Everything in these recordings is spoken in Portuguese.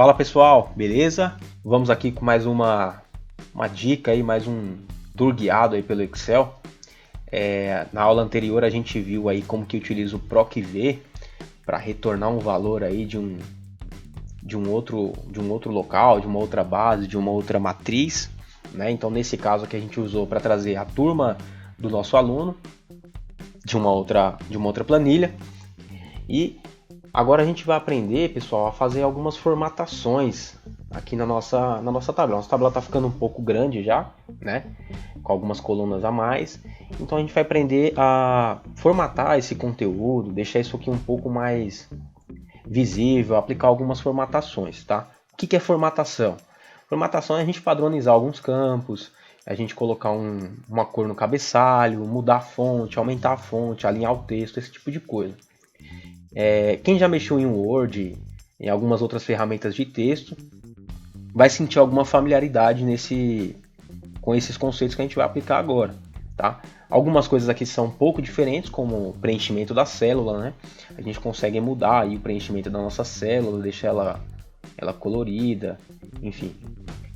Fala pessoal, beleza? Vamos aqui com mais uma dica aí, mais um tour guiado aí pelo Excel. Na aula anterior a gente viu aí como que utiliza o PROC-V para retornar um valor aí de um outro local, de uma outra base, de uma outra matriz, né? Então nesse caso aqui a gente usou para trazer a turma do nosso aluno de uma outra planilha. E agora a gente vai aprender, pessoal, a fazer algumas formatações aqui na nossa tabela. Nossa tabela está ficando um pouco grande já, né? Com algumas colunas a mais. Então a gente vai aprender a formatar esse conteúdo, deixar isso aqui um pouco mais visível, aplicar algumas formatações, tá? O que é formatação? Formatação é a gente padronizar alguns campos, a gente colocar uma cor no cabeçalho, mudar a fonte, aumentar a fonte, alinhar o texto, esse tipo de coisa. Quem já mexeu em Word, em algumas outras ferramentas de texto, vai sentir alguma familiaridade com esses conceitos que a gente vai aplicar agora, tá? Algumas coisas aqui são um pouco diferentes, como o preenchimento da célula, né? A gente consegue mudar aí o preenchimento da nossa célula, deixar ela colorida, enfim.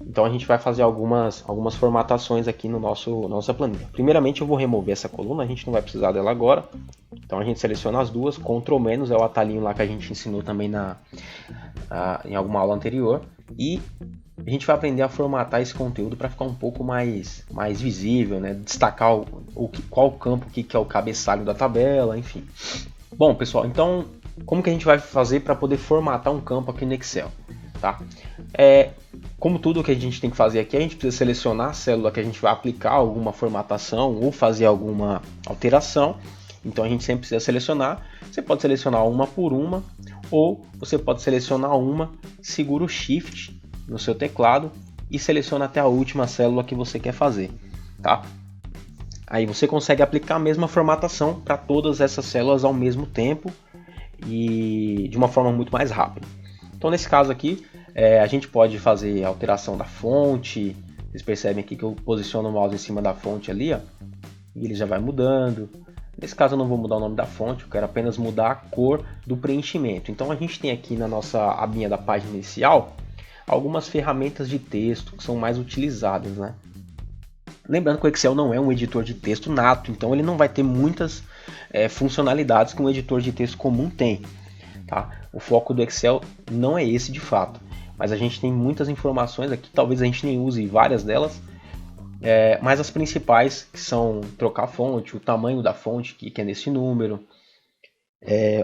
Então a gente vai fazer algumas formatações aqui no nossa planilha. Primeiramente eu vou remover essa coluna, a gente não vai precisar dela agora. Então a gente seleciona as duas, Ctrl- é o atalhinho lá que a gente ensinou também em alguma aula anterior. E a gente vai aprender a formatar esse conteúdo para ficar um pouco mais visível, né? Destacar qual campo que é o cabeçalho da tabela, enfim. Bom, pessoal, então como que a gente vai fazer para poder formatar um campo aqui no Excel? Tá? Como tudo que a gente tem que fazer aqui, a gente precisa selecionar a célula que a gente vai aplicar alguma formatação ou fazer alguma alteração. Então a gente sempre precisa selecionar. Você pode selecionar uma por uma, ou você pode selecionar uma, segura o Shift no seu teclado e seleciona até a última célula que você quer fazer, tá? Aí você consegue aplicar a mesma formatação para todas essas células ao mesmo tempo e de uma forma muito mais rápida. Então nesse caso aqui, a gente pode fazer a alteração da fonte. Vocês percebem aqui que eu posiciono o mouse em cima da fonte ali, ó, e ele já vai mudando. Nesse caso eu não vou mudar o nome da fonte, eu quero apenas mudar a cor do preenchimento. Então a gente tem aqui na nossa abinha da página inicial algumas ferramentas de texto que são mais utilizadas, né? Lembrando que o Excel não é um editor de texto nato, então ele não vai ter muitas funcionalidades que um editor de texto comum tem. Tá? O foco do Excel não é esse de fato, mas a gente tem muitas informações aqui, talvez a gente nem use várias delas, mas as principais que são trocar a fonte, o tamanho da fonte que é nesse número,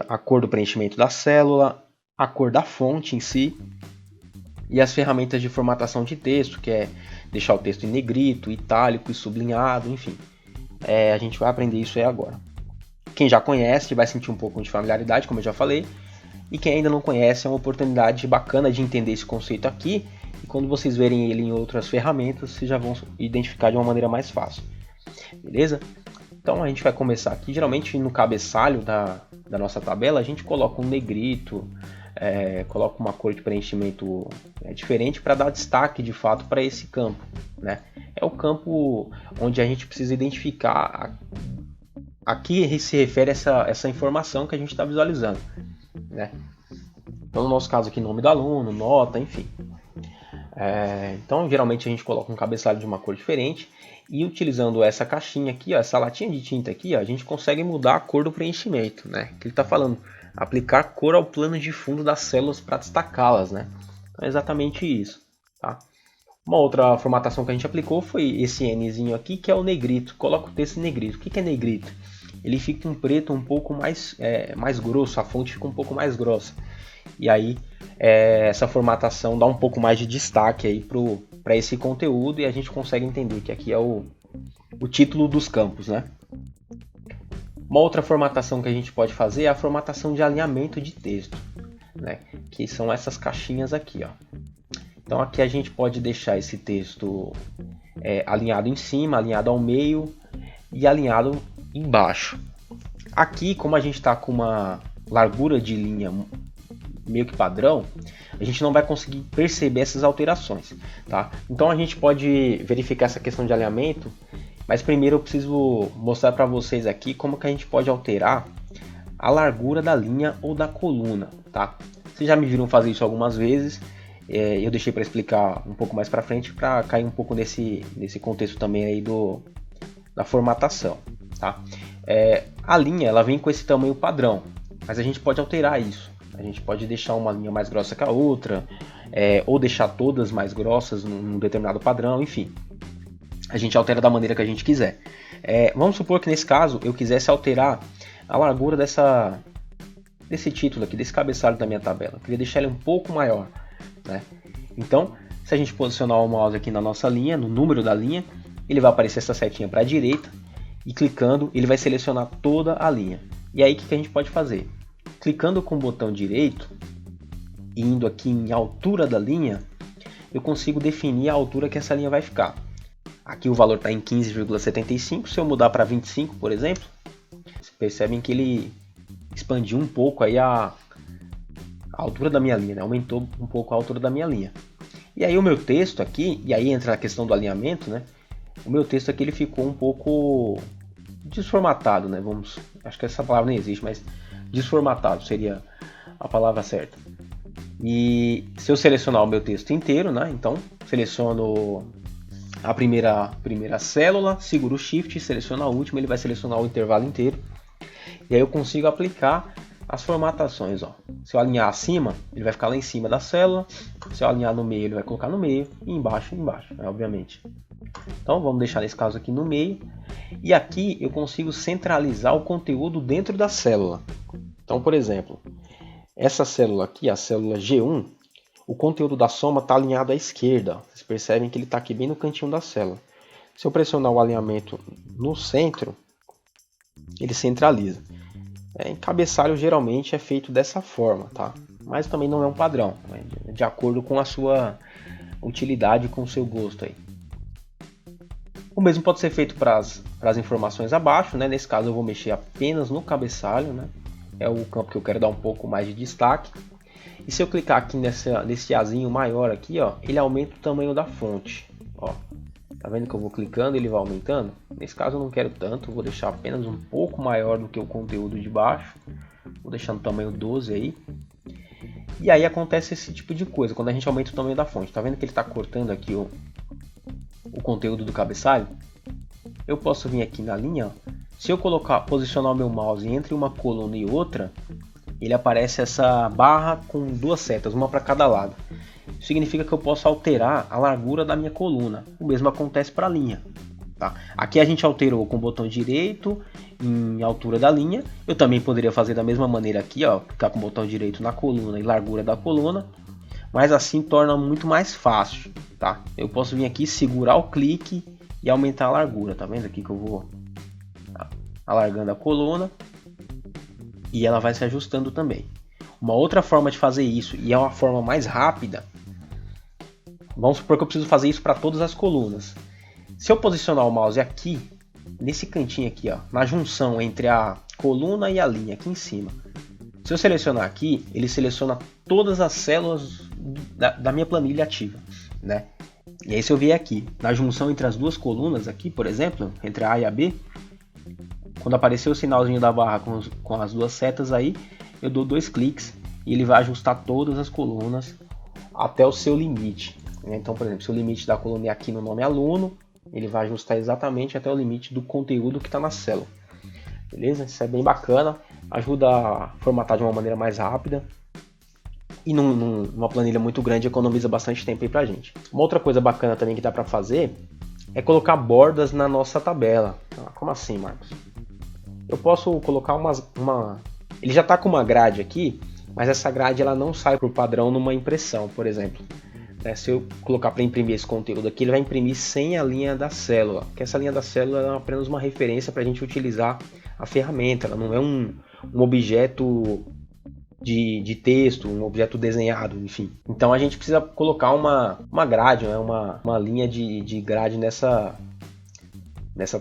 a cor do preenchimento da célula, a cor da fonte em si, e as ferramentas de formatação de texto, que é deixar o texto em negrito, itálico e sublinhado, enfim. A gente vai aprender isso aí agora. Quem já conhece vai sentir um pouco de familiaridade, como eu já falei, e quem ainda não conhece é uma oportunidade bacana de entender esse conceito aqui, e quando vocês verem ele em outras ferramentas, vocês já vão identificar de uma maneira mais fácil. Beleza? Então a gente vai começar aqui, geralmente no cabeçalho da nossa tabela, a gente coloca um negrito, coloca uma cor de preenchimento diferente para dar destaque de fato para esse campo, né? É o campo onde a gente precisa identificar a que se refere essa informação que a gente está visualizando, né? Então no nosso caso aqui, nome do aluno, nota, enfim. Então geralmente a gente coloca um cabeçalho de uma cor diferente e utilizando essa caixinha aqui, ó, essa latinha de tinta aqui, ó, a gente consegue mudar a cor do preenchimento, né? Que ele está falando, aplicar cor ao plano de fundo das células para destacá-las, né? Então é exatamente isso, tá? Uma outra formatação que a gente aplicou foi esse Nzinho aqui, que é o negrito. Coloca o texto em negrito. O que é negrito? Ele fica um preto um pouco mais grosso, a fonte fica um pouco mais grossa. E aí essa formatação dá um pouco mais de destaque aí para esse conteúdo e a gente consegue entender que aqui é o título dos campos, né? Uma outra formatação que a gente pode fazer é a formatação de alinhamento de texto, né? Que são essas caixinhas aqui, ó. Então aqui a gente pode deixar esse texto alinhado em cima, alinhado ao meio e alinhado embaixo. Aqui, como a gente está com uma largura de linha meio que padrão, a gente não vai conseguir perceber essas alterações, tá? Então a gente pode verificar essa questão de alinhamento, mas primeiro eu preciso mostrar para vocês aqui como que a gente pode alterar a largura da linha ou da coluna, tá? Vocês já me viram fazer isso algumas vezes. Eu deixei para explicar um pouco mais para frente, para cair um pouco nesse contexto também aí da formatação, tá? A linha ela vem com esse tamanho padrão, mas a gente pode alterar isso. A gente pode deixar uma linha mais grossa que a outra, ou deixar todas mais grossas num determinado padrão, enfim. A gente altera da maneira que a gente quiser. Vamos supor que nesse caso eu quisesse alterar a largura desse título aqui, desse cabeçalho da minha tabela. Eu queria deixar ele um pouco maior, né? Então, se a gente posicionar o mouse aqui na nossa linha, no número da linha, ele vai aparecer essa setinha para a direita e clicando ele vai selecionar toda a linha. E aí o que a gente pode fazer? Clicando com o botão direito e indo aqui em altura da linha, eu consigo definir a altura que essa linha vai ficar. Aqui o valor está em 15,75, se eu mudar para 25, por exemplo, vocês percebem que ele expandiu um pouco aí a altura da minha linha, né? Aumentou um pouco a altura da minha linha. E aí o meu texto aqui, e aí entra a questão do alinhamento, né? O meu texto aqui ele ficou um pouco desformatado, né? Acho que essa palavra nem existe, mas desformatado seria a palavra certa. E se eu selecionar o meu texto inteiro, né? Então seleciono a primeira célula, seguro o Shift, seleciono a última, ele vai selecionar o intervalo inteiro. E aí eu consigo aplicar as formatações, ó. Se eu alinhar acima, ele vai ficar lá em cima da célula. Se eu alinhar no meio, ele vai colocar no meio. E embaixo, né, obviamente. Então vamos deixar nesse caso aqui no meio. E aqui eu consigo centralizar o conteúdo dentro da célula. Então, por exemplo, essa célula aqui, a célula G1, o conteúdo da soma está alinhado à esquerda. Vocês percebem que ele está aqui bem no cantinho da célula. Se eu pressionar o alinhamento no centro, ele centraliza. Em cabeçalho geralmente é feito dessa forma, tá? Mas também não é um padrão, é de acordo com a sua utilidade, com o seu gosto aí. O mesmo pode ser feito para as informações abaixo, né? Nesse caso eu vou mexer apenas no cabeçalho, né? É o campo que eu quero dar um pouco mais de destaque. E se eu clicar aqui nesse azinho maior aqui, ó, ele aumenta o tamanho da fonte, ó. Tá vendo que eu vou clicando e ele vai aumentando? Nesse caso eu não quero tanto, vou deixar apenas um pouco maior do que o conteúdo de baixo. Vou deixar no tamanho 12 aí. E aí acontece esse tipo de coisa, quando a gente aumenta o tamanho da fonte. Tá vendo que ele está cortando aqui o conteúdo do cabeçalho? Eu posso vir aqui na linha, ó. Se eu posicionar o meu mouse entre uma coluna e outra, ele aparece essa barra com duas setas, uma para cada lado. Isso significa que eu posso alterar a largura da minha coluna. O mesmo acontece para a linha. Tá? Aqui a gente alterou com o botão direito em altura da linha. Eu também poderia fazer da mesma maneira aqui, ó, clicar com o botão direito na coluna e largura da coluna. Mas assim torna muito mais fácil. Tá? Eu posso vir aqui, segurar o clique e aumentar a largura. Tá vendo aqui que eu vou alargando a coluna. E ela vai se ajustando também. Uma outra forma de fazer isso, e é uma forma mais rápida, vamos supor que eu preciso fazer isso para todas as colunas. Se eu posicionar o mouse aqui, nesse cantinho aqui, ó, na junção entre a coluna e a linha, aqui em cima. Se eu selecionar aqui, ele seleciona todas as células da minha planilha ativa, né? E aí se eu vier aqui, na junção entre as duas colunas aqui, por exemplo, entre a A e a B, quando aparecer o sinalzinho da barra com as duas setas aí, eu dou dois cliques e ele vai ajustar todas as colunas até o seu limite. Então, por exemplo, se o limite da coluna é aqui no nome aluno, ele vai ajustar exatamente até o limite do conteúdo que está na célula. Beleza? Isso é bem bacana, ajuda a formatar de uma maneira mais rápida. E numa planilha muito grande economiza bastante tempo aí pra gente. Uma outra coisa bacana também que dá para fazer é colocar bordas na nossa tabela. Como assim, Marcos? Eu posso colocar ele já está com uma grade aqui, mas essa grade ela não sai por padrão numa impressão, por exemplo. Se eu colocar para imprimir esse conteúdo aqui, ele vai imprimir sem a linha da célula. Porque essa linha da célula é apenas uma referência para a gente utilizar a ferramenta. Ela não é um objeto de texto, um objeto desenhado, enfim. Então a gente precisa colocar uma grade, né? uma linha de grade nessa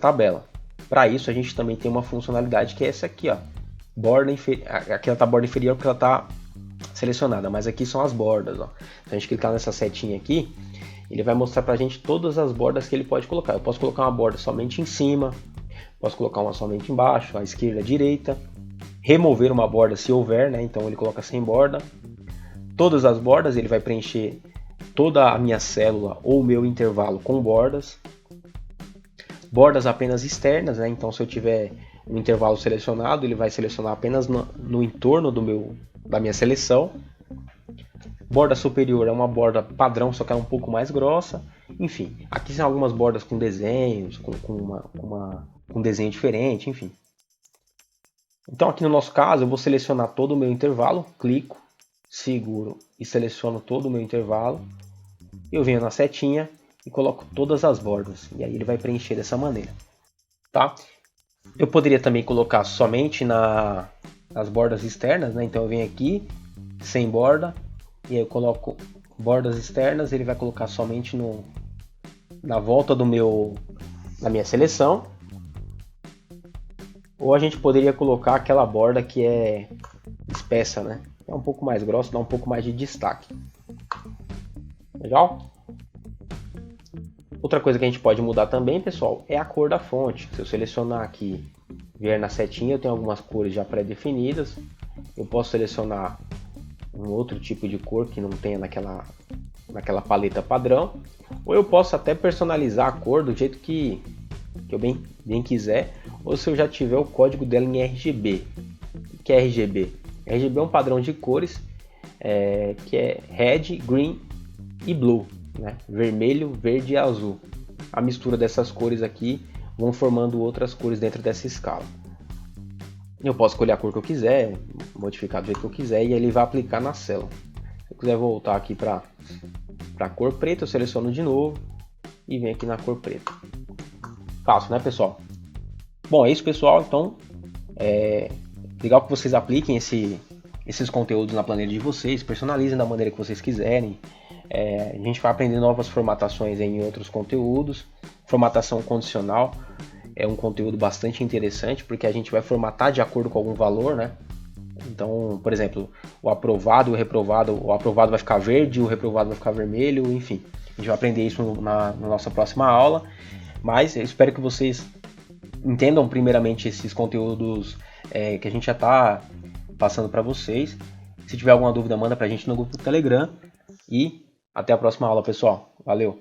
tabela. Para isso a gente também tem uma funcionalidade que é essa aqui, ó, borda inferior. Aqui ela está borda inferior porque ela está selecionada, mas aqui são as bordas, ó. Se a gente clicar nessa setinha aqui, ele vai mostrar para a gente todas as bordas que ele pode colocar. Eu posso colocar uma borda somente em cima, posso colocar uma somente embaixo, à esquerda, à direita, remover uma borda se houver, né? Então ele coloca sem borda. Todas as bordas ele vai preencher toda a minha célula ou o meu intervalo com bordas. Bordas apenas externas, né? Então se eu tiver um intervalo selecionado, ele vai selecionar apenas no entorno da minha seleção. Borda superior é uma borda padrão, só que é um pouco mais grossa. Enfim, aqui são algumas bordas com desenhos, com desenho diferente, enfim. Então aqui no nosso caso eu vou selecionar todo o meu intervalo, clico, seguro e seleciono todo o meu intervalo. Eu venho na setinha e coloco todas as bordas, e aí ele vai preencher dessa maneira, tá? Eu poderia também colocar somente nas bordas externas, né? Então eu venho aqui, sem borda, e aí eu coloco bordas externas, ele vai colocar somente na volta da minha seleção. Ou a gente poderia colocar aquela borda que é espessa, né? É um pouco mais grossa, dá um pouco mais de destaque. Legal? Outra coisa que a gente pode mudar também, pessoal, é a cor da fonte. Se eu selecionar aqui, vier na setinha, eu tenho algumas cores já pré-definidas. Eu posso selecionar um outro tipo de cor que não tenha naquela paleta padrão. Ou eu posso até personalizar a cor do jeito que eu bem quiser. Ou se eu já tiver o código dela em RGB. O que é RGB? RGB é um padrão de cores que é Red, Green e Blue. Né? Vermelho, verde e azul. A mistura dessas cores aqui vão formando outras cores dentro dessa escala. Eu posso escolher a cor que eu quiser, modificar do jeito que eu quiser e ele vai aplicar na célula. Se eu quiser voltar aqui para a cor preta, eu seleciono de novo e venho aqui na cor preta. Fácil, né, pessoal? Bom, é isso, pessoal. Então, legal que vocês apliquem esses conteúdos na planilha de vocês, personalizem da maneira que vocês quiserem. A gente vai aprender novas formatações em outros conteúdos. Formatação condicional é um conteúdo bastante interessante, porque a gente vai formatar de acordo com algum valor, né? Então, por exemplo, o aprovado e o aprovado vai ficar verde, o reprovado vai ficar vermelho, enfim. A gente vai aprender isso na nossa próxima aula, mas eu espero que vocês entendam primeiramente esses conteúdos que a gente já está passando para vocês. Se tiver alguma dúvida, manda para a gente no grupo do Telegram e até a próxima aula, pessoal. Valeu!